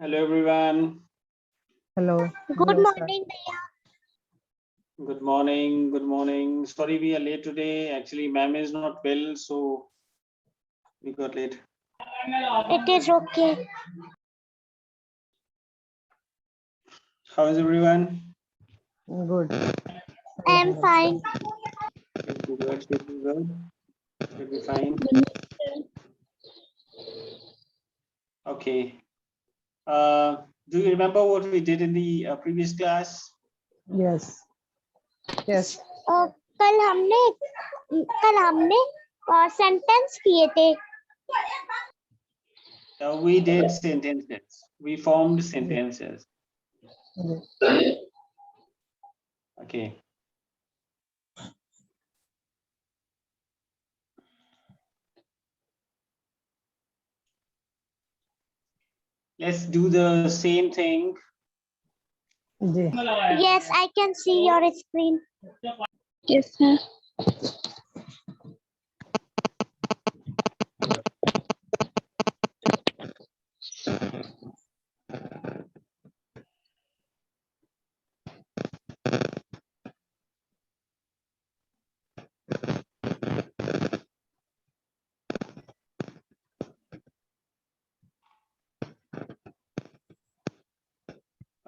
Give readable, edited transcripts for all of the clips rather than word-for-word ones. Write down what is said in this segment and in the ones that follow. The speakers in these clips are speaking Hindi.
Hello everyone. Hello. Good Hello, sir. morning, Bhaiya. Good morning. Good morning. Sorry we are late today. Actually, ma'am is not well, so we got late. It is okay. How is everyone? Good. I am fine. Should be good. Should be good. Should be fine. Okay. Do you remember what we did in the previous class? Yes. Yes. कल हमने सेंटेंस किए थे. We did sentences. We formed sentences. Yes. Okay. Let's do the same thing. Ji. Yes, I can see your screen. Yes, sir.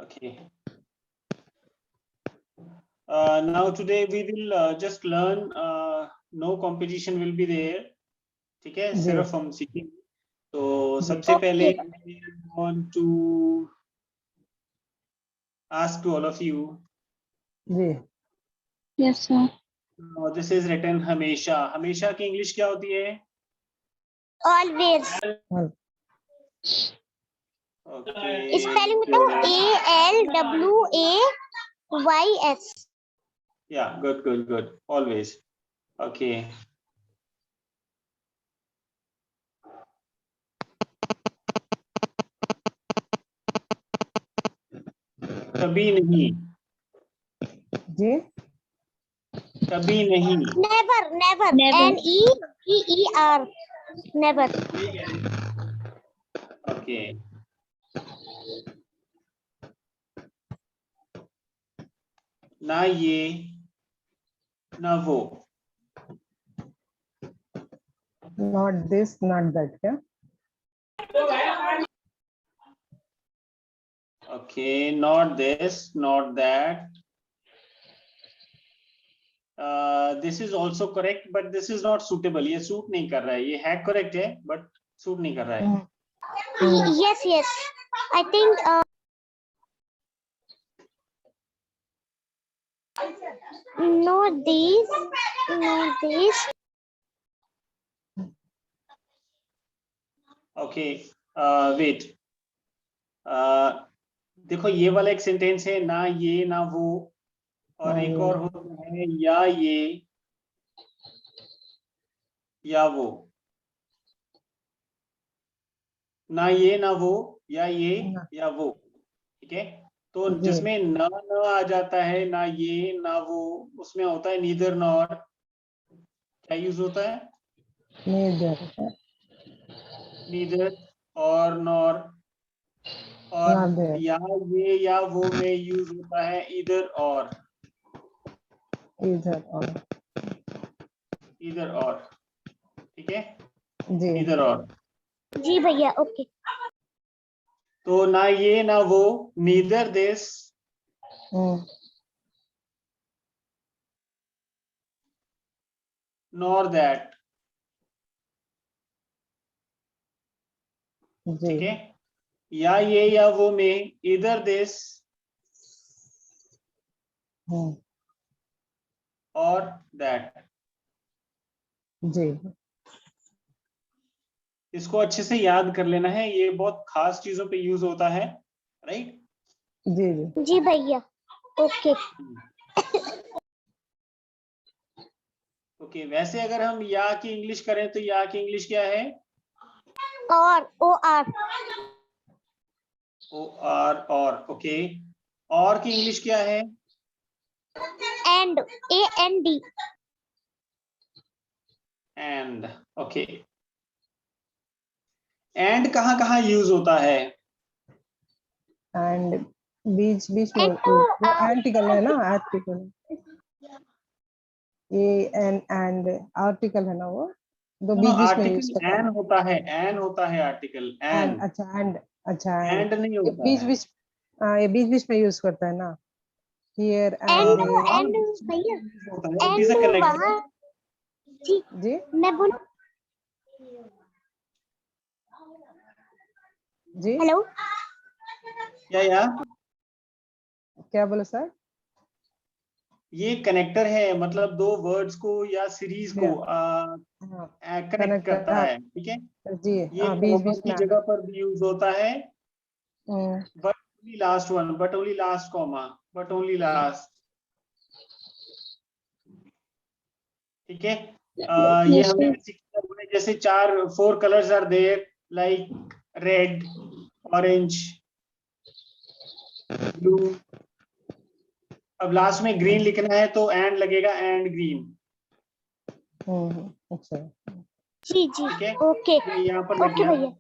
Okay. Now today we will just learn. No competition will be there. ठीक है, सिर्फ हम सीखेंगे. तो सबसे पहले I want to ask to all of you. Ji. Yes, sir. This is written हमेशा. हमेशा की इंग्लिश क्या होती है? Always. Okay. Spelling बताओ. ALWAYS. Yeah, good. Always. Okay. कभी नहीं. जी. कभी नहीं. Never. NEVER. Never. Okay. ना ये ना वो. Not this, not that. क्या? Okay, not this, not that. This is also correct, but this is not suitable. ये सूट नहीं कर रहा है. ये है correct है, but सूट नहीं कर रहा है. Yes. I think no these. Okay, wait. देखो ये वाला एक सेंटेंस है, ना ये ना वो, और एक और होता है या ये या वो. ना ये ना वो, या ये या वो. ठीक है, तो जिसमें ना आ जाता है, ना ये ना वो, उसमें होता है नीदर नॉर. क्या यूज होता है? नीदर और नॉर. और या ये या वो में यूज होता है इधर और. इधर और. ठीक है, इधर और. जी भैया. ओके. तो ना ये ना वो, नीदर दिस नॉर दैट. ठीक है, या ये या वो में इधर दिस और दैट. जी. इसको अच्छे से याद कर लेना है, ये बहुत खास चीजों पे यूज होता है. राइट. जी भैया. ओके. ओके, वैसे अगर हम या की इंग्लिश करें तो या की इंग्लिश क्या है? और OR. और. ओके, और की इंग्लिश क्या है? And AND. And. Okay, and कहाँ कहाँ यूज होता है? एंड बीच बीच में And तो, आर्टिकल है ना, आर्टिकल ये एंड आर्टिकल है ना, वो दो बीच बीच में यूज आर्टिकल करता एन होता है, एन होता है आर्टिकल है। एन, एंड अच्छा एंड एंड नहीं ये होता बीच है। बीच ये बीच बीच में यूज करता है ना, हियर and एंड and भैया होता है, it is a and connector. वहाँ जी जी मैं बोलूं, जी हेलो, या क्या बोले सर? ये कनेक्टर है, मतलब दो वर्ड्स को या सीरीज को हाँ कनेक्ट कनेक्ट करता है, ठीक है। जी ये हाँ, बीच कॉमा बीच की में जगह पर भी यूज होता है, hmm, but only last one, but only last comma, but only last, ठीक है। ये Yes, हमें sir. बेसिकली हमने जैसे चार 4 colours are there, like red, orange, blue. अब लास्ट में ग्रीन लिखना है तो एंड लगेगा, एंड ग्रीन, अच्छा जी जी ठीक है। ओके ये यहाँ पर लग ओके गया, भैया,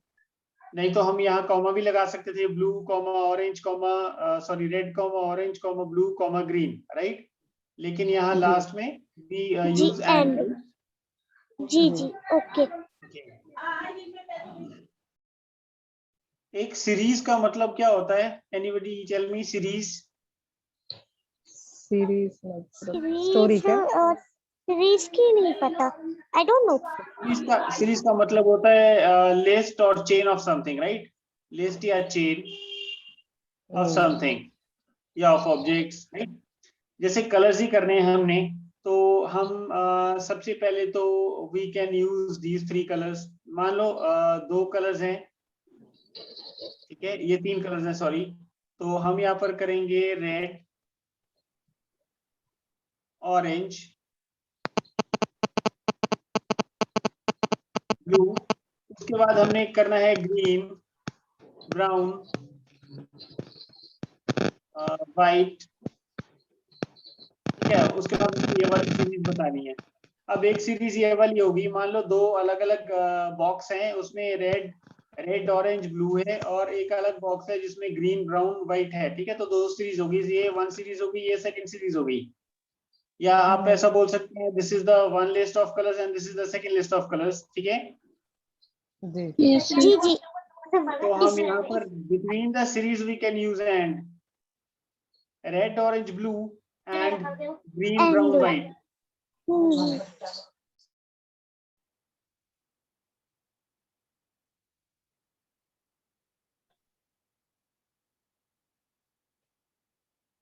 नहीं तो हम यहाँ कॉमा भी लगा सकते थे, blue comma orange comma, sorry red comma orange comma blue comma green, right. लेकिन यहाँ जी लास्ट में भी जी यूज एंड, एंड जी जी ओके। एक सीरीज का मतलब क्या होता है? Anybody tell me series. Series मतलब स्टोरी क्या? सीरीज की नहीं पता, आई डोंट नो। सीरीज का मतलब होता है लिस्ट और chain of something, right. List या चेन ऑफ समथिंग या ऑफ ऑब्जेक्ट्स, राइट। जैसे कलर्स ही करने हैं हमने, तो हम सबसे पहले तो we can use these 3 colours. मान लो 2 कलर्स हैं, ठीक है, ये 3 कलर्स हैं, सॉरी। तो हम यहाँ पर करेंगे रेड, ऑरेंज, ब्लू। उसके बाद हमने करना है ग्रीन, ब्राउन, वाइट, ठीक है। उसके बाद हमको ये वाली सीरीज बतानी है। अब एक सीरीज ये वाली होगी, मान लो 2 अलग अलग बॉक्स हैं, उसमें रेड ऑरेंज ब्लू है, और एक अलग बॉक्स है जिसमें ग्रीन ब्राउन व्हाइट है, ठीक है। तो 2 सीरीज होगी, ये 1 सीरीज होगी, ये सेकंड सीरीज होगी। या आप ऐसा बोल सकते हैं, this is the 1 list of colours and this is the second list of colours, ठीक है। जी Yes, sir. जी जी तो हम यहाँ पर between the series we can use and red orange blue and green brown white.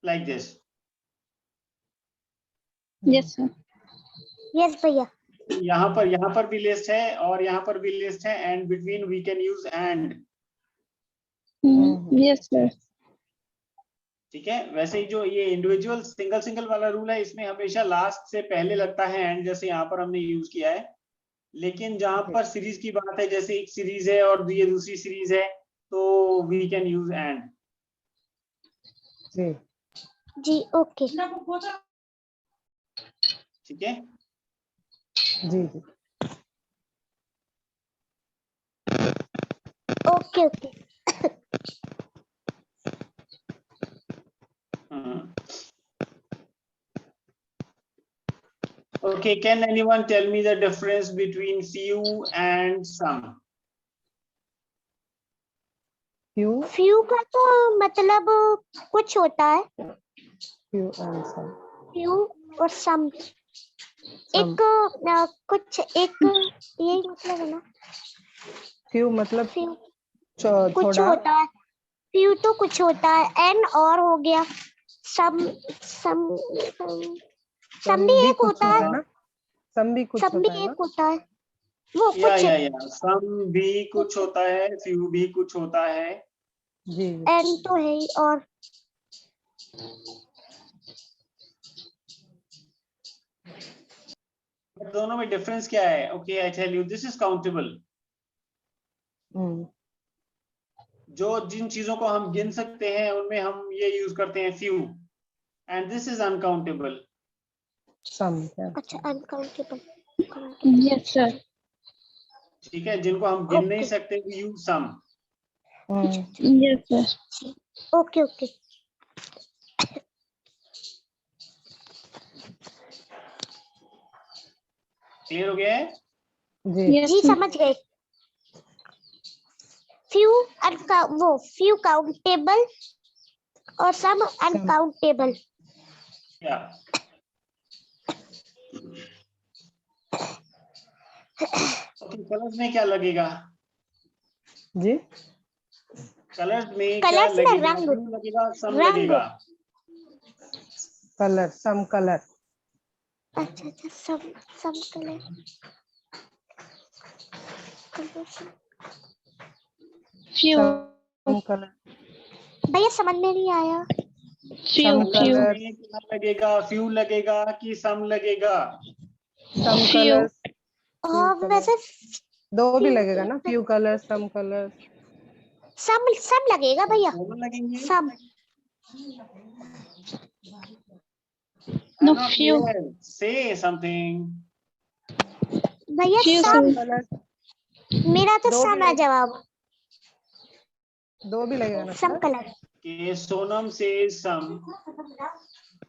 Like this. Yes, sir. Yes भैया, यहाँ पर भी लिस्ट है और यहाँ पर भी लिस्ट है, and between we can use and, Yes, sir. ठीक है। वैसे ही जो ये इंडिविजुअल सिंगल वाला रूल है, इसमें हमेशा लास्ट से पहले लगता है एंड, जैसे यहाँ पर हमने यूज किया है। लेकिन जहां पर सीरीज की बात है, जैसे एक सीरीज है और ये दूसरी सीरीज है, तो वी कैन यूज एंड। जी जी ओके ठीक है। जी जी okay okay Okay, can anyone tell me the difference between few and some? Few few का तो मतलब कुछ होता है, फ्यू एंड सम फ्यू और सम एक कुछ एक, यही मतलब है ना। फ्यू मतलब फ्यू कुछ थोड़ा होता है, फ्यू तो कुछ होता है, एन और हो गया, सम सम सम सम भी एक कुछ होता है, ना, सम भी कुछ सम भी होता है ना। एक होता है, वो या कुछ सम भी कुछ होता है, फ्यू भी कुछ होता है। जी एन तो है ही, और दोनों में डिफरेंस क्या है? Okay, I tell you, this is countable. जो जिन चीजों को हम गिन सकते हैं उनमें हम ये यूज करते हैं few, and this is uncountable. Some अच्छा अनकाउंटेबल, Yes, sir. ठीक है, जिनको हम गिन नहीं ओके सकते, we use some. Yes, sir. Okay okay clear हो गया है? जी Yes, जी sir. समझ गए। फ्यू काउंटेबल और सम अनकाउंटेबल। क्या? ओके, कलर्स में क्या लगेगा? जी कलर्स में क्या कलर्स में लगेगा? रंग। ब्लू लगेगा, सम रंग। लगेगा? कलर सम कलर अच्छा अच्छा some colour. Few. Some colour भैया समझ में नहीं आया। Few. Some colours Few. Colour में क्या लगेगा? फ्यू लगेगा कि सम लगेगा? Some Few. कलर्स हाँ colours। वैसे दो भी लगेगा ना, few colour some colour. Some लगेगा भैया। दोनों लगेंगे? Some I'm No, not few. clear. Say something. भैया Few, सम। sir. कलर मेरा तो दो भी सम है लगेगा। जवाब। दो भी लगेगा ना some sir? Colour. Okay, Sonam says some.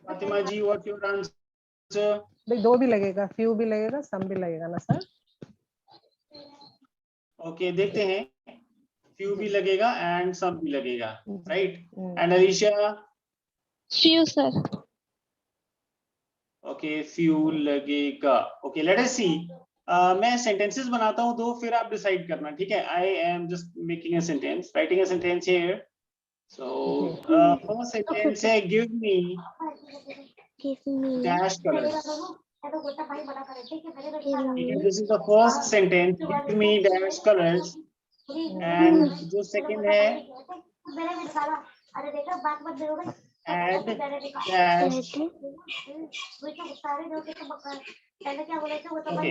Fatima ji, what's your answer? भाई दो भी लगेगा, फ्यू भी लगेगा, सम भी लगेगा ना सर? Okay, देखते हैं। Few भी लगेगा and some भी लगेगा, right? Hmm, And Alicia, Few, sir. okay, few लगेगा. Okay, let us see. मैं sentences बनाता हूँ दो, फिर आप decide करना, ठीक है? I am just making a sentence, writing a sentence here. So, first sentence है give me dash colors. This is the first sentence. Give me dash colors. And जो second है add dash. Okay.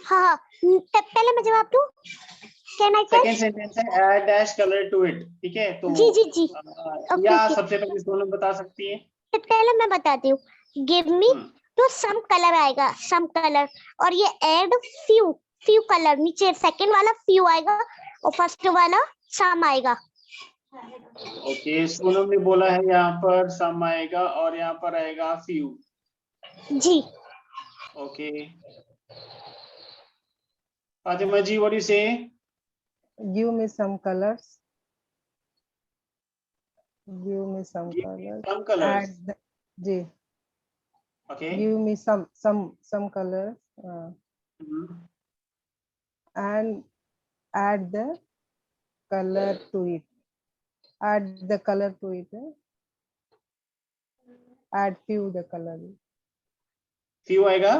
हाँ पहले मैं जवाब दूं। Can I tell? Second sentence है add dash color to it. ठीक है? तो जी जी जी। या Okay, सबसे पहले सोनम बता सकती है? पहले मैं बताती हूँ। गिव मी तो सम कलर आएगा, सम कलर। और ये एड फ्यू कलर, नीचे सेकंड वाला फ्यू आएगा और फर्स्ट वाला सम आएगा। ओके, सोनम ने बोला है यहाँ पर सम आएगा और यहाँ पर आएगा फ्यू। जी okay, Fatima ji, what do you say? give me some colors, give me some Give me colors, some colors. add the, जी Okay. give me some colors and add the color to it, add the color to it, add few the color, few आएगा?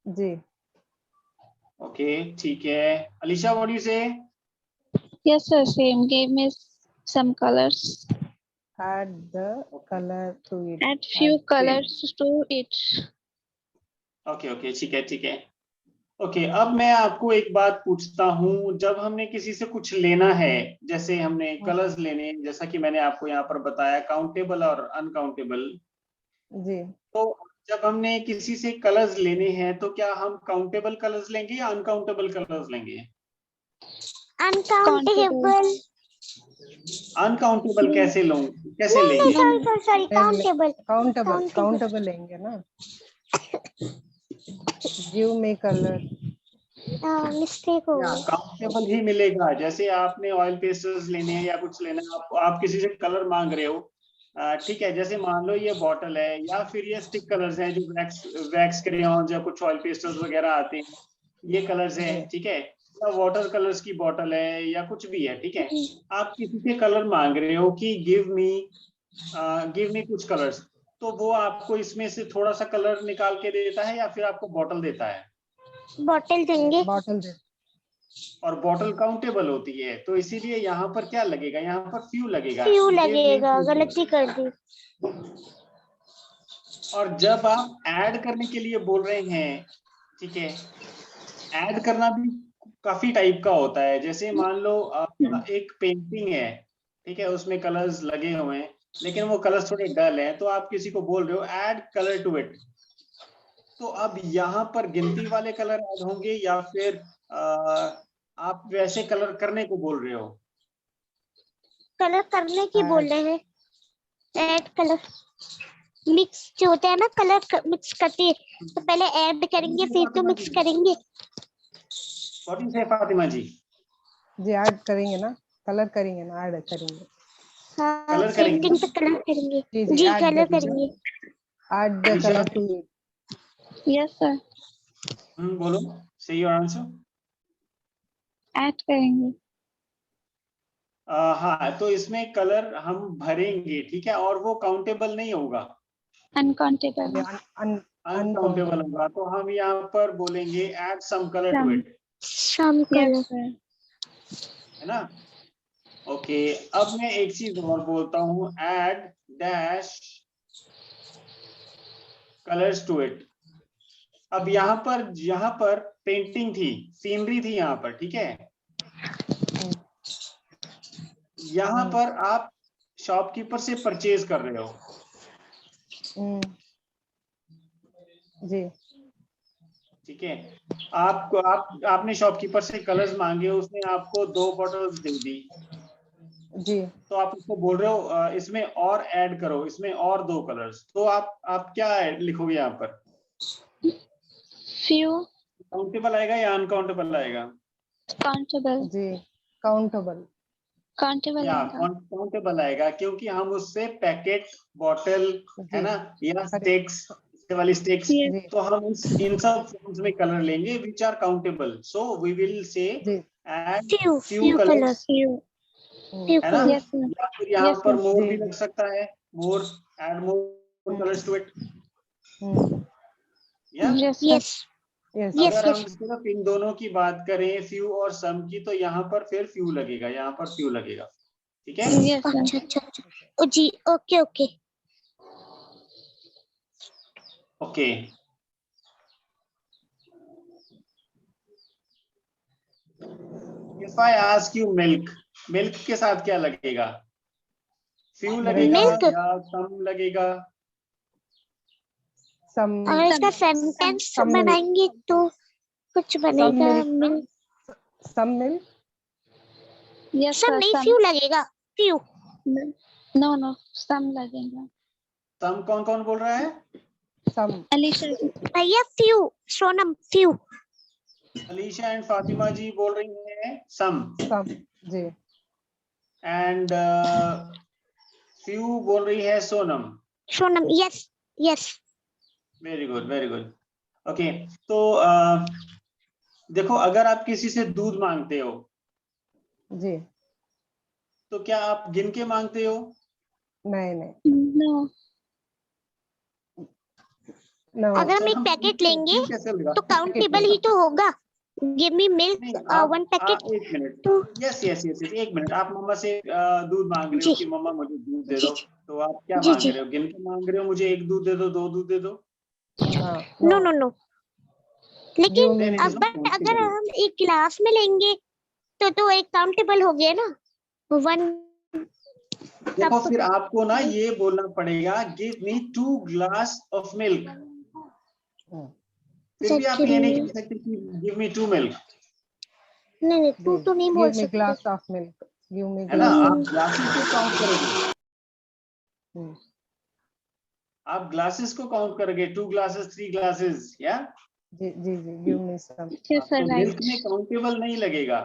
जी ओके, ठीक है। अलीशा, व्हाट डू यू से? Yes, sir. Same. Give me some colors. add the color to it, Add few add colors to it. Okay okay, ठीक है ठीक है। ओके, अब मैं आपको एक बात पूछता हूँ। जब हमने किसी से कुछ लेना है, जैसे हमने कलर्स लेने, जैसा कि मैंने आपको यहाँ पर बताया काउंटेबल और अनकाउंटेबल, जी तो जब हमने किसी से कलर्स लेने हैं तो क्या हम काउंटेबल कलर्स लेंगे या अनकाउंटेबल कलर्स लेंगे? अनकाउंटेबल। अनकाउंटेबल कैसे नहीं लेंगे? Sorry countable. काउंटेबल लेंगे ना। give me color, मिस्टेक हो गई। काउंटेबल ही मिलेगा। जैसे आपने ऑयल पेस्टल्स लेने हैं या कुछ लेना है, आप किसी से कलर मांग रहे हो, ठीक है? जैसे मान लो ये बॉटल है या फिर ये स्टिक कलर्स हैं जो वैक्स क्रेयॉन्स या कुछ ऑयल पेस्टल्स वगैरह आते हैं, ये कलर्स हैं, ठीक है? या वाटर कलर्स की बॉटल है या कुछ भी है, ठीक है? आप किसी से कलर मांग रहे हो कि गिव मी कुछ कलर्स, तो वो आपको इसमें से थोड़ा सा कलर निकाल के देता है या फिर आपको बॉटल देता है? बॉटल देंगे। बॉटल दे, और बॉटल काउंटेबल होती है, तो इसीलिए यहाँ पर क्या लगेगा? यहाँ पर फ्यू लगेगा। फ्यू लगेगा, गलती कर दी। और जब आप ऐड करने के लिए बोल रहे हैं, ठीक है, ऐड करना भी काफी टाइप का होता है। जैसे मान लो एक पेंटिंग है, ठीक है, उसमें कलर्स लगे हुए हैं लेकिन वो कलर्स थोड़े डल हैं, तो आप किसी को बोल रहे हो ऐड कलर टू इट, तो अब यहाँ पर गिनती वाले कलर ऐड होंगे या फिर आप वैसे कलर करने को बोल रहे हो? कलर करने की Add. बोल रहे हैं। ऐड कलर मिक्स जो होता है ना, कलर मिक्स करते हैं, तो पहले ऐड करेंगे फिर तो मिक्स करेंगे। What do you say, Fatima ji? जी ऐड करेंगे ना, कलर करेंगे ना, ऐड करेंगे। हाँ, कलर करेंगे। पेंटिंग पे कलर करेंगे। जी जी, जी add कलर the- करेंगे। Add the Nisha? color to it. Yes sir. बोलो, say your answer. Add करेंगे। हाँ, तो इसमें कलर हम भरेंगे, ठीक है, और वो काउंटेबल नहीं होगा, Uncountable। Yeah, अनकाउंटेबल होगा। तो हम यहाँ पर बोलेंगे add some color to Some. it, some colour. Yes sir। है ना? ओके, अब मैं एक चीज और बोलता हूँ, add dash colors to it। अब यहाँ पर पेंटिंग थी, सीनरी थी यहाँ पर, ठीक है। यहाँ पर आप शॉपकीपर से परचेज कर रहे हो, जी ठीक है। आपने शॉपकीपर से कलर्स मांगे, उसने आपको 2 बॉटल्स दे दी, जी तो आप उसको बोल रहे हो इसमें और ऐड करो, इसमें और 2 कलर्स, तो आप क्या लिखोगे यहाँ पर? Few। काउंटेबल आएगा या अनकाउंटेबल आएगा? Countable। जी काउंटेबल। Countable या आएगा। काउंटेबल आएगा, क्योंकि हम उससे पैकेट, बॉटल, है ना, या स्टिक्स वाली स्टिक्स, जी तो हम इन सब फॉर्म्स में कलर लेंगे which are countable. So we will say जी add few few colours, Few। Few है ना? Yes sir। या फिर यहाँ Yes, पर sir. मोर जी, भी लग सकता है, more, add more colours to it, या Yes sir। Yes yes Yes, अगर हम yes. सिर्फ इन दोनों की बात करें, फ्यू और सम की, तो यहाँ पर फिर फ्यू लगेगा, यहाँ पर फ्यू लगेगा, ठीक है। Yes sir। अच्छा अच्छा अच्छा ओ जी okay okay okay, if I ask you milk, milk के साथ क्या लगेगा? फ्यू लगेगा Milk? या सम लगेगा? सम अगर इसका सेंटेंस some milk. बनाएंगे तो कुछ बनेगा। milk. Milk some milk. Yes some sir। नहीं, Some। फ्यू लगेगा, फ्यू। No no। Some लगेगा। सम कौन कौन बोल रहा है? Some Alicia। भैया few, Sonam few. Alisha and Fatima ji बोल रही हैं सम, जी एंड फ्यू बोल रही है Sonam. Sonam yes yes. Very good, very good. Okay, तो देखो, अगर आप किसी से दूध मांगते हो, जी तो क्या आप गिन के मांगते हो? नहीं नहीं No। नो अगर हम तो एक पैकेट लेंगे फ्यू कैसे लगा? तो काउंटेबल ही तो होगा। गिव मी मिल्क नहीं, 1 पैकेट। आप एक मिनट, तो यस यस यस यस, एक मिनट, आप मम्मा से दूध मांग रहे हो जी कि मम्मा मुझे दूध दे जी दो, तो आप क्या जी मांग जी रहे हो? गिन के मांग रहे हो, मुझे 1 दूध दे दो, 2 दूध दे दो? हाँ नो नो नो। Give लेकिन me Then it is अब not अगर countable. हम एक गिलास में लेंगे तो एक काउंटेबल हो गया ना, 1। देखो, फिर आपको ना ये बोलना पड़ेगा, give me 2 glass of milk. फिर भी आप ये नहीं कह सकते कि गिव मी 2 मिल्क, नहीं 2 तो नहीं बोल गिव मी सकते। Glass of milk. Give me है ना? ग्लास आप ग्लासेस को काउंट करोगे, ऑफ आप ग्लासेस को काउंट करोगे, 2 ग्लासेस, 3 ग्लासेस, या जी जी जी गिव मी सम। Yes sir। तो Right। मिल्क में काउंटेबल नहीं लगेगा,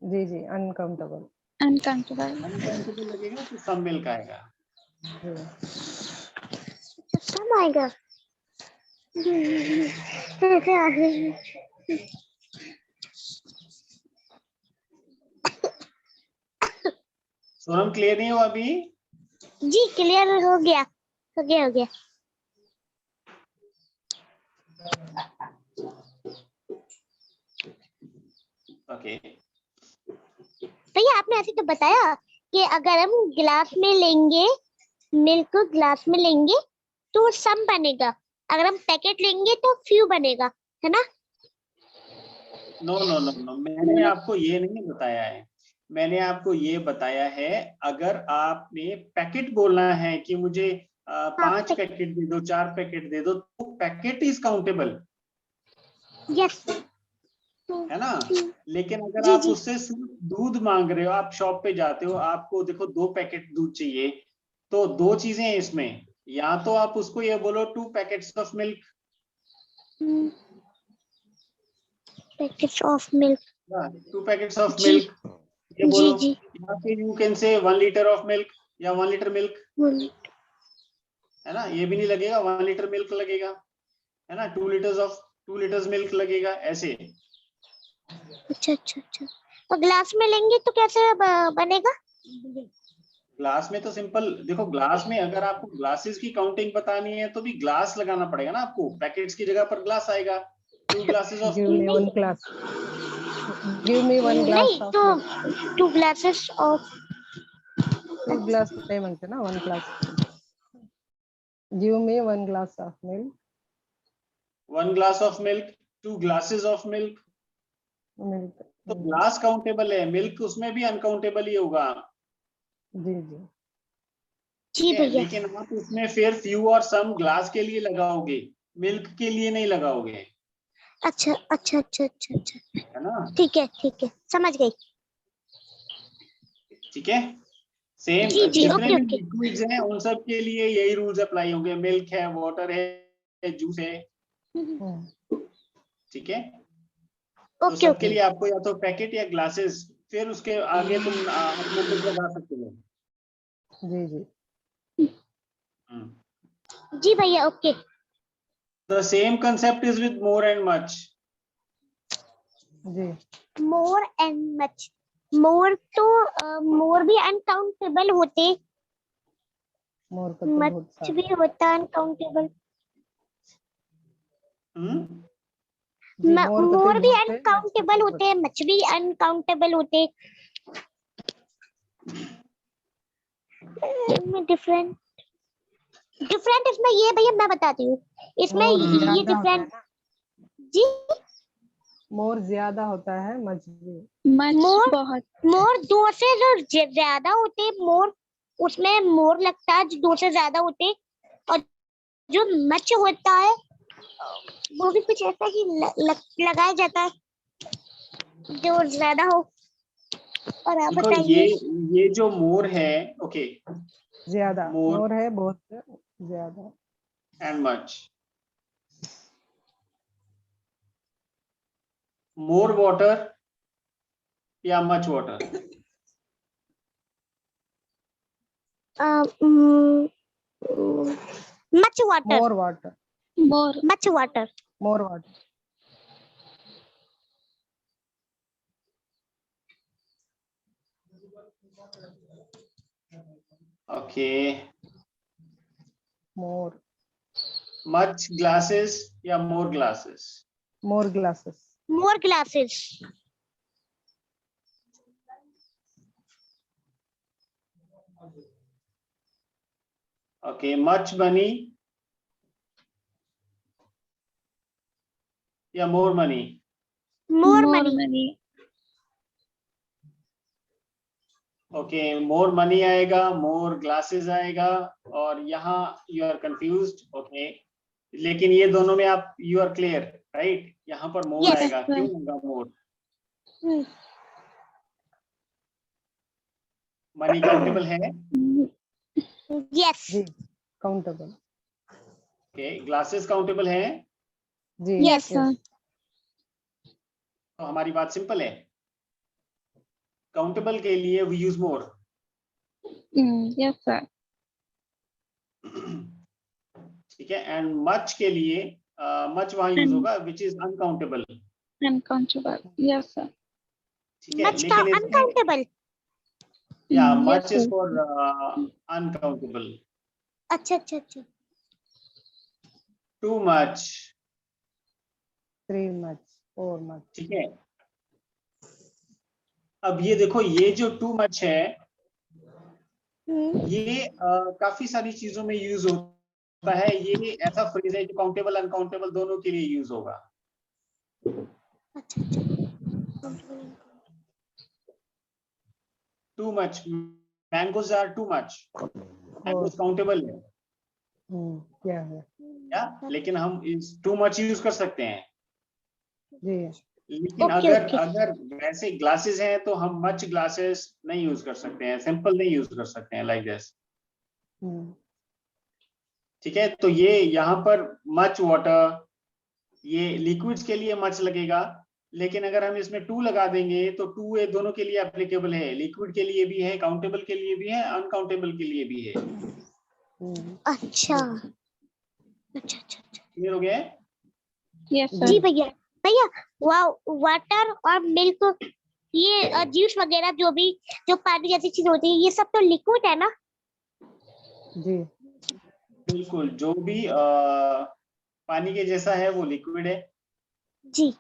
जी जी अनकाउंटेबल। Uncountable। अनकाउंटेबल लगेगा तो सब मिल्क आएगा। सब आएगा। सोनम, क्लियर नहीं हो अभी? जी क्लियर हो गया हो गया हो गया। ओके, भैया आपने ऐसे तो बताया कि अगर हम गिलास में लेंगे, मिल्क को ग्लास में लेंगे तो सम बनेगा, अगर हम पैकेट लेंगे तो फ्यू बनेगा, है ना? नो नो नो नो, मैंने आपको ये नहीं बताया है, मैंने आपको ये बताया है, अगर आपने पैकेट बोलना है कि मुझे 5 पैकेट दे दो, 4 पैकेट दे दो, तो पैकेट इज काउंटेबल। यस है ना। लेकिन अगर जी, आप जी। उससे सिर्फ दूध मांग रहे हो, आप शॉप पे जाते हो, आपको देखो 2 पैकेट दूध चाहिए, तो 2 चीजें हैं इसमें, या तो आप उसको ये बोलो 2 packets of milk, packets of milk. 2 packets of जी, मिल्क ये जी, बोलो, जी। या फिर you can say 1 litre of milk या 1 लीटर मिल्क, बोलिए। है ना। ये भी नहीं लगेगा, 1 लीटर मिल्क लगेगा, है ना। 2 लीटर्स मिल्क लगेगा, ऐसे। अच्छा, अच्छा, अच्छा। और ग्लास में लेंगे तो कैसे बनेगा? ग्लास में तो सिंपल देखो, ग्लास में अगर आपको ग्लासेस की काउंटिंग बतानी है तो भी ग्लास लगाना पड़ेगा ना आपको, पैकेट्स की जगह पर ग्लास आएगा। 2 ग्लासेस ऑफ Give me नहीं, one glass. Give me one glass नहीं of तो milk. 2 glasses of 2 glass नहीं बनते ना, 1 glass. Give me 1 glass of milk. 1 glass of milk, 2 glasses of milk. Milk. तो ग्लास काउंटेबल है, मिल्क उसमें भी अनकाउंटेबल ही होगा, जी जी। जी ठीक है। भैया। लेकिन आप उसमें फिर फ्यू और सम ग्लास के लिए लगाओगे, मिल्क के लिए नहीं लगाओगे, अच्छा, अच्छा, अच्छा, अच्छा, अच्छा। है ना। ठीक है, समझ गई। ठीक है, सेम जी, जी, जितने ओके, भी ओके। लिक्विड्स हैं उन सब के लिए यही रूल्स अप्लाई होंगे, मिल्क है, वाटर है, जूस है, ठीक है। तो ओके, सबके ओके। लिए आपको या तो पैकेट या ग्लासेस, फिर उसके आगे तुम नंबर लगा सकते हो। जी जी। जी भैया, okay. The same concept is with more and much. जी। More and much. मोर तो मोर भी अनकाउंटेबल होते, मोर का तो बहुत मच भी सारा। होता अनकाउंटेबल। जी, मोर का तो मोर भी बहुत है, मच का अनकाउंटेबल तो होते हैं, मच भी अनकाउंटेबल होते। डिफरेंट डिफरेंट इसमें ये भैया मैं बताती हूँ, इसमें मोर ये ज्यादा होता है डिफरेंट। ना, जी, मोर ज्यादा होता है, मच भी। मच मोर बहुत। मोर 2 से जो ज्यादा होते, मोर उसमें मोर लगता है जो 2 से ज्यादा होते, और जो मच होता है वो भी कुछ ऐसा ही लगाया जाता है जो ज्यादा हो। और आप देखो बताइए। ये जो मोर है, ओके, ज्यादा मोर मोर है, बहुत ज्यादा। एंड मच, मोर वाटर या much water. Much water. More water. More. Much water. More water. Okay, more. Much glasses या more glasses. More glasses. More glasses. Okay, much money या more money. More more money. Money. Okay, more money आएगा, मोर ग्लासेस आएगा, और यहाँ यू आर कंफ्यूज्ड, ओके। लेकिन ये दोनों में आप यू आर क्लियर, राइट। यहाँ पर मोर Yes, आएगा, sir. क्यों होगा मोर। मनी काउंटेबल है, यस। जी, काउंटेबल। ओके। ग्लासेस काउंटेबल है, जी Yes, sir. तो हमारी बात सिंपल है, काउंटेबल के लिए we use more. Yes, sir. ठीक है, एंड मच के लिए मच वहां यूज होगा which is uncountable, Uncountable. Yes, sir. ठीक है। मच का लेकिन इसमें अनकाउंटेबल। या Yes, much is sir. For uncountable. अच्छा, अच्छा, अच्छा। Too much, 3 much, 4 much। ठीक है। अब ये देखो, ये जो टू मच है, ये काफी सारी चीजों में यूज होता है। ये ऐसा फ्रेज है जो काउंटेबल अनकाउंटेबल दोनों के लिए यूज होगा। अच्छा, अच्छा। Too much, mangoes are too much, mangoes countable है क्या है? क्या, लेकिन हम इस टू मच यूज कर सकते हैं। जी। लेकिन ओके, अगर ओके। अगर वैसे ग्लासेस हैं तो हम मच ग्लासेस नहीं यूज कर सकते हैं, सिंपल नहीं यूज कर सकते हैं लाइक दिस। ठीक है, तो ये यहाँ पर मच वाटर, ये लिक्विड्स के लिए मच लगेगा, लेकिन अगर हम इसमें टू लगा देंगे तो टू ये दोनों के लिए एप्लीकेबल है, लिक्विड के लिए भी है, काउंटेबल के लिए भी है, अनकाउंटेबल के लिए भी है। अच्छा, अच्छा, अच्छा, अच्छा। क्लियर हो गया है? Yes, sir. जी भैया। भैया, वाटर और मिल्क, ये जूस वगैरह जो भी, जो पानी जैसी चीज होती है, ये सब तो लिक्विड है ना? जी। बिल्कुल, जो भी पानी के जैसा है वो लिक्विड है। जी।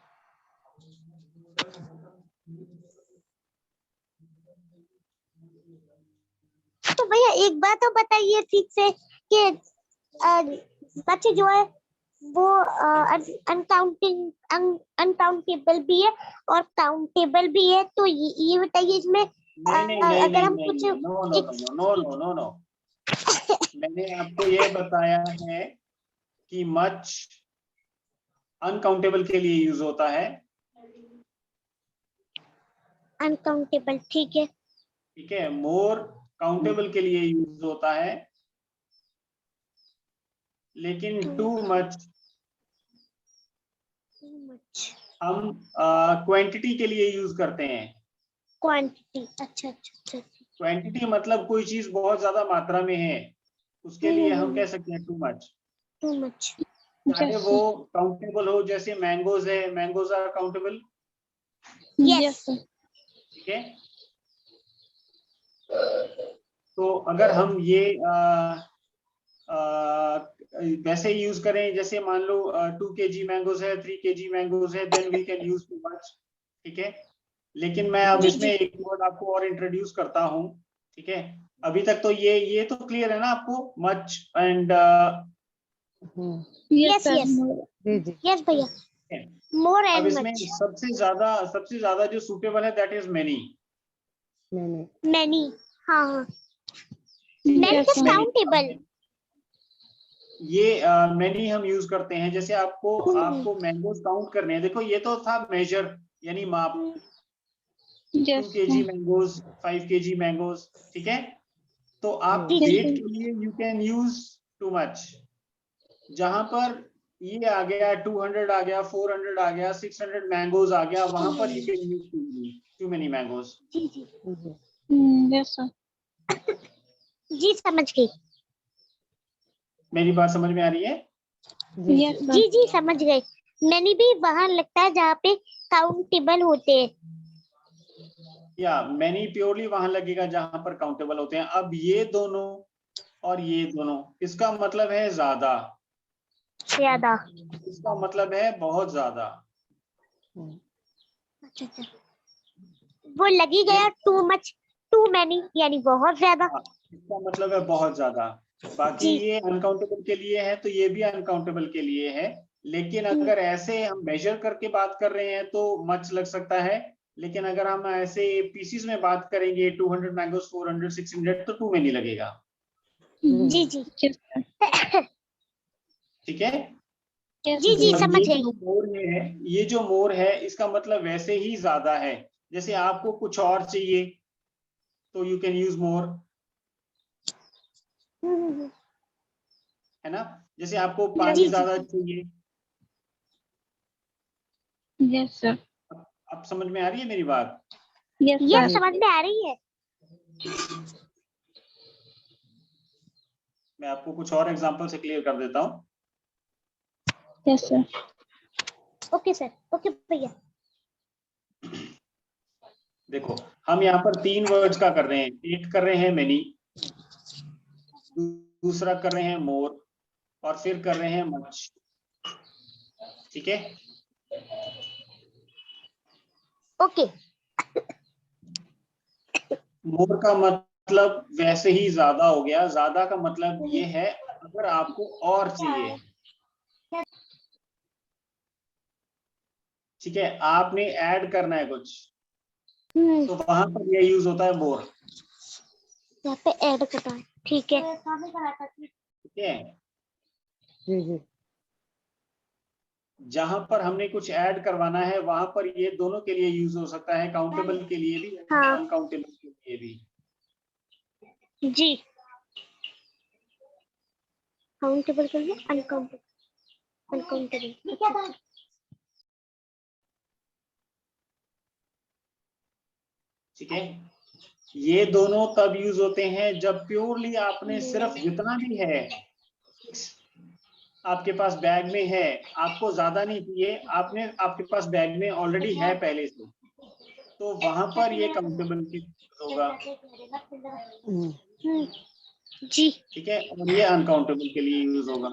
तो भैया एक बात तो बताइए ठीक से कि बच्चे जो है वो अनकाउंटेबल भी है और काउंटेबल भी है, तो ये बताइए इसमें अगर हम कुछ no no no no no no no, मैंने आपको ये बताया है कि मच अनकाउंटेबल के लिए यूज होता है। अनकाउंटेबल, ठीक है। ठीक है, मोर काउंटेबल के लिए यूज होता है, लेकिन टू मच हम क्वांटिटी के लिए यूज करते हैं। क्वांटिटी, अच्छा, अच्छा, अच्छा। क्वांटिटी मतलब कोई चीज बहुत ज्यादा मात्रा में है, उसके लिए हम कह सकते हैं टू मच। Too much. चाहे Yes, वो काउंटेबल हो, जैसे मैंगोज है, mangoes are countable. Yes. sir. ठीक है, तो अगर हम ये वैसे यूज करें, जैसे मान लो 2 kg मैंगोज है, 3 kg मैंगोज है, then we can use too much. ठीक है, लेकिन मैं अब जी, इसमें एक वर्ड आपको और इंट्रोड्यूस करता हूँ। ठीक है, अभी तक तो ये तो क्लियर है ना आपको, much and Yes, Yes, sir. yes. जी जी। यस भैया, मोर अब एंड इसमें मच। सबसे ज्यादा जो सूटेबल है दैट इज मेनी। मैंने। मैनी, हाँ हाँ, many Yes, is sir. Countable. ये मैनी हम यूज करते हैं, जैसे आपको मैंगोज काउंट करने हैं। देखो ये तो था मेजर, यानी माप, 2 Yes, kg sir. Mangoes, 5 kg mangoes. ठीक है, तो आप जी, Yes, वेट sir. के लिए you can use too much. जहां पर ये आ गया 200 आ गया, 400 आ गया, 600 मैंगोज आ गया, वहां पर you can use too many mangoes. जी, जी, Yes, sir. जी समझ गई। मेरी बात समझ में आ रही है? Yes, sir. जी, जी समझ गए। मैनी भी वहां लगता है जहाँ पे काउंटेबल होते हैं। या मैनी प्योरली वहां लगेगा जहां पर काउंटेबल होते हैं। अब ये दोनों और ये दोनों, इसका मतलब है ज्यादा, ज्यादा। इसका मतलब है बहुत ज्यादा। अच्छा, अच्छा, वो लगी गया टू मच, टू मैनी यानी बहुत ज्यादा। हाँ, इसका मतलब है बहुत ज्यादा। बाकी जी। ये अनकाउंटेबल के लिए है तो ये भी अनकाउंटेबल के लिए है, लेकिन अगर ऐसे हम मेजर करके बात कर रहे हैं तो मच लग सकता है, लेकिन अगर हम ऐसे पीसीस में बात करेंगे 200 मैंगोस, 400, 600, तो टू मैनी लगेगा। जी, जी। Yes, sir. ठीक है, Yes, जी, जी अब समझ ये गई। जो मोर है, ये जो मोर है इसका मतलब वैसे ही ज्यादा है। जैसे आपको कुछ और चाहिए तो यू कैन यूज मोर, है ना? जैसे आपको जी, पानी जी। ज्यादा चाहिए। Yes, sir. अब समझ में आ रही है मेरी बात? Yes, ये sir. समझ में आ रही है। मैं आपको कुछ और एग्जांपल से क्लियर कर देता हूँ। Yes, sir. Okay sir, okay भैया। देखो हम यहाँ पर 3 वर्ड्स का कर रहे हैं, एक कर रहे हैं मेनी, दूसरा कर रहे हैं मोर, और फिर कर रहे हैं मच। ठीक है, ओके। मोर का मतलब वैसे ही ज्यादा हो गया, ज्यादा का मतलब ये है अगर आपको और चाहिए। ठीक है, आपने ऐड करना है कुछ, तो वहां पर यह यूज होता है मोर। यहाँ पे ऐड करना है, ठीक है। ठीक है, जी जी। जहां पर हमने कुछ ऐड करवाना है वहां पर ये दोनों के लिए यूज हो सकता है, काउंटेबल के लिए भी, हाँ। अनकाउंटेबल के लिए भी। जी, काउंटेबल के लिए, अनकाउंटेबल, अनकाउंटेबल। ठीक है, ये दोनों तब यूज होते हैं जब प्योरली आपने सिर्फ जितना भी है आपके पास बैग में है, आपको ज्यादा नहीं चाहिए, आपने आपके पास बैग में ऑलरेडी है पहले से, तो वहां पर ये काउंटेबल की होगा। जी, ठीक है, और ये अनकाउंटेबल के लिए यूज होगा।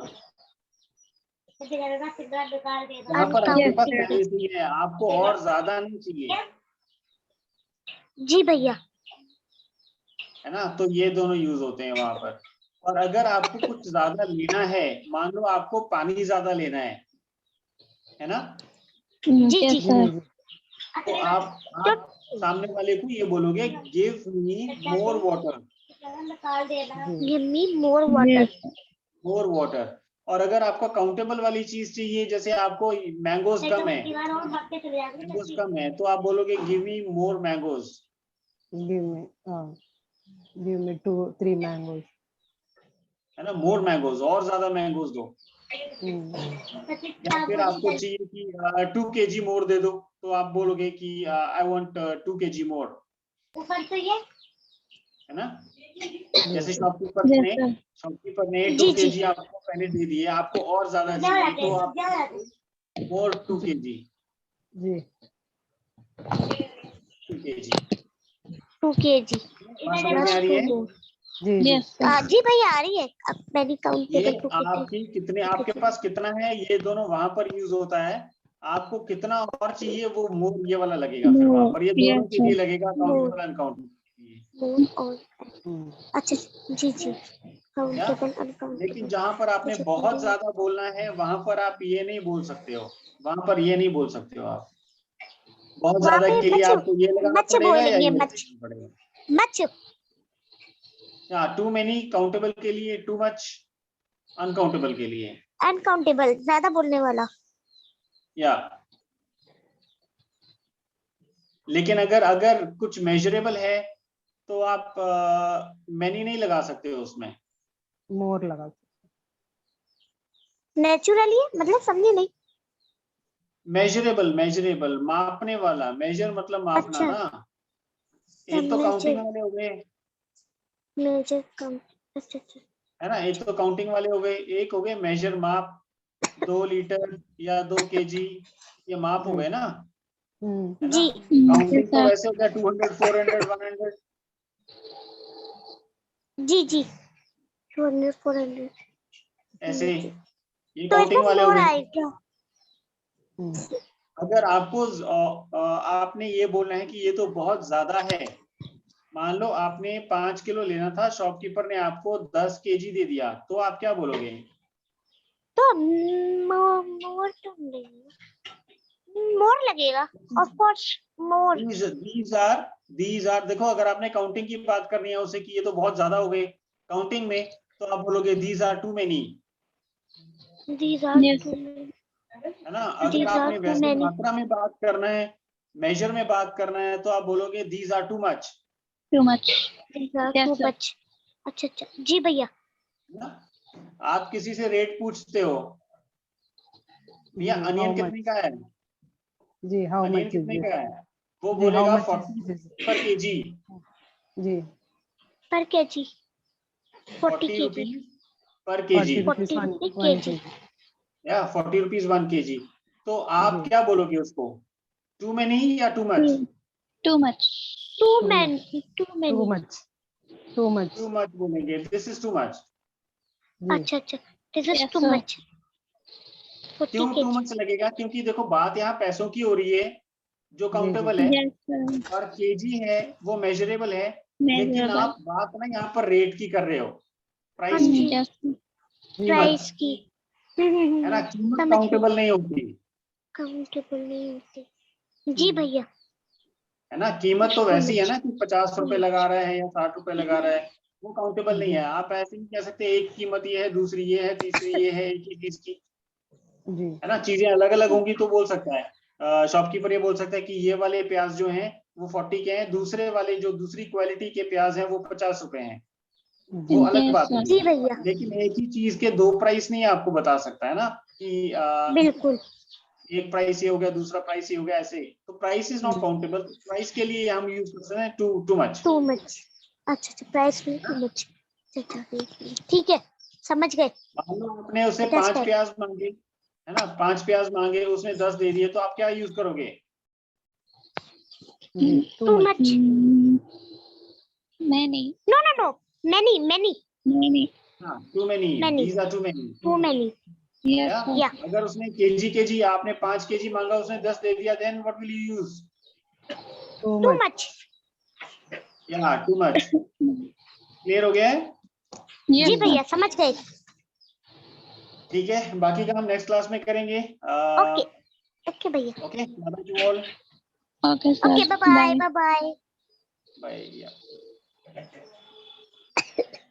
वहां पर आपके पास पहले से ही है, आपको और ज्यादा नहीं चाहिए, जी भैया। है ना, तो ये दोनों यूज होते हैं वहां पर। और अगर आपको कुछ ज्यादा लेना है, मान लो आपको पानी ज्यादा लेना है ना, जी yes जी sir. तो आप सामने वाले को ये बोलोगे give me more water, give me मोर वाटर। More water. और अगर आपको काउंटेबल वाली चीज चाहिए, जैसे आपको मैंगोज कम है, मैंगोज कम है, तो आप बोलोगे गिव मी मोर मैंगोज, give me 2-3 mangoes. है ना, मोर मैंगोज, और ज्यादा मैंगोज दो। या फिर आपको चाहिए कि 2 kg मोर दे दो, तो आप बोलोगे कि आई वांट 2 kg मोर, है ना। जैसे शॉपकीपर Yes ने sir. 2 जी, जी। kg आपको पहले दे दिए, आपको और ज्यादा चाहिए, तो आप मोर 2 kg, जी 2 kg। 2 kg बात समझ में आ रही है? जी जी Yes sir. जी भैया आ रही है, अब मैंने काउंट ये टेबल 2 kg। आपकी कितने, आपके पास कितना है, ये दोनों वहां पर यूज होता है। आपको कितना और चाहिए वो मोर ये वाला लगेगा, फिर वहां पर ये दोनों Yes के sir. लिए लगेगा, काउंटेबल अनकाउंटेबल के लिए। मोर और हम्म, अच्छा, जी जी, काउंटेबल लेकिन अनकाउंटेबल। जहां पर आपने बहुत ज्यादा बोलना है वहां पर आप ये नहीं बोल सकते हो, वहां पर ये नहीं बोल सकते हो आप। बहुत वहाँ ज्यादा पे के लिए मच आपको ये लगाना मच पड़ेगा या बोलेंगे, ये मच लगाना पड़ेगा। मच। हाँ, टू मेनी काउंटेबल के लिए, टू मच अनकाउंटेबल के लिए। अनकाउंटेबल ज्यादा बोलने वाला। या लेकिन अगर अगर कुछ मेजरेबल है तो आप मैनी नहीं लगा सकते हो उसमें। मोर लगा नेचुरली मतलब समझे नहीं। मेजरेबल, मेजरेबल मापने वाला, मेजर मतलब मापना अच्छा। ना। एक तो काउंटिंग वाले हो गए, मेजर काउंट। अच्छा अच्छा। है ना, एक तो काउंटिंग वाले हो गए, एक हो गए मेजर माप, 2 लीटर या 2 kg, ये माप हो गए ना, है ना। जी काउंटिंग Yes तो sir. वैसे हो गया 200 400 100, जी जी, 200 400। ऐसे ये तो काउंटिंग इसमें वाले हो मोर गए। आएगा। अगर आपको आपने ये बोलना है कि ये तो बहुत ज्यादा है, मान लो आपने 5 किलो लेना था, शॉपकीपर ने आपको 10 kg दे दिया, तो आप क्या बोलोगे? तो मोर तो नहीं, मोर लगेगा, of course more. these are देखो, अगर आपने काउंटिंग की बात करनी है उसे कि ये तो बहुत ज्यादा हो गए काउंटिंग में, तो आप बोलोगे these are too many, These are Yes. too many. है ना। अगर These are आपने too वैसे many. मात्रा में बात करना है, मेजर में बात करना है, तो आप बोलोगे these are too much, Too much. These are Yes too sir. much. अच्छा अच्छा जी भैया। है ना। आप किसी से रेट पूछते हो, भैया how अनियन much कितने का है, जी how अनियन much is कितने this का है, वो जी how बोलेगा much is 40 this पर kg, जी पर KG 40 40 kg। Rupees per 40 kg, rupees 40 1 rupees 1 kg। kg या 40 रुपीज 1 kg। तो आप जी क्या बोलोगे उसको, टू मैनी या too much? Too much. Too too many. Too too many. much too much too much बोलेंगे, दिस इज टू मच। जी अच्छा अच्छा, this is Yes too sir. much. 40 क्यों टू kg। मच लगेगा? क्योंकि देखो बात यहाँ पैसों की हो रही है, जो जी काउंटेबल है, Yes sir. और केजी है वो मेजरेबल है। लेकिन Measurable. आप बात ना यहाँ पर रेट की कर रहे हो, हाँ प्राइस की, जी, Yes. जी प्राइस की। है ना। कीमत समझ गई। काउंटेबल नहीं होती, काउंटेबल नहीं होती। जी भैया। है ना। कीमत तो वैसी है ना कि 50 रुपए लगा रहा है या 60 रुपए लगा रहा है, वो काउंटेबल नहीं है। आप ऐसे नहीं कह सकते एक कीमत ये है, दूसरी ये है, तीसरी ये है, एक ही चीज की, जी है ना, चीजें अलग अलग होंगी तो बोल सकता है, शॉपकीपर ये बोल सकता है कि ये वाले प्याज जो हैं वो 40 के हैं, दूसरे वाले जो दूसरी क्वालिटी के प्याज हैं वो 50 रुपए हैं, जी वो अलग Yes, बात sir. होगी। जी भैया, लेकिन एक ही चीज के दो प्राइस नहीं आपको बता सकता है ना, कि बिल्कुल। एक प्राइस ये हो गया, दूसरा प्राइस ये हो गया, ऐसे। तो price is not countable, price के लिए हम यूज कर सकते हैं टू मच। Too much. अच्छा अच्छा, प्राइस में टू मच। ठीक है, समझ गए। मान लो आपने उससे 5 Understand. प्याज मांगे, है ना, 5 प्याज मांगे, उसने 10 दे दिए, तो आप क्या यूज करोगे? जी too much. Many. No no no, many many Many. हाँ, too many, Many. These are too many. Too many. Yes, या sir. या अगर उसने केजी आपने 5 केजी मांगा, उसने 10 दे दिया, then what will you use? Too too much much. या टू मच। क्लियर हो गया है? Yes, जी sir. भैया, समझ गए। ठीक है, बाकी का हम नेक्स्ट क्लास में करेंगे। ओके ओके भैया, okay, bye to all. Okay, sir. Okay, bye bye Bye. Bye bye. Bye.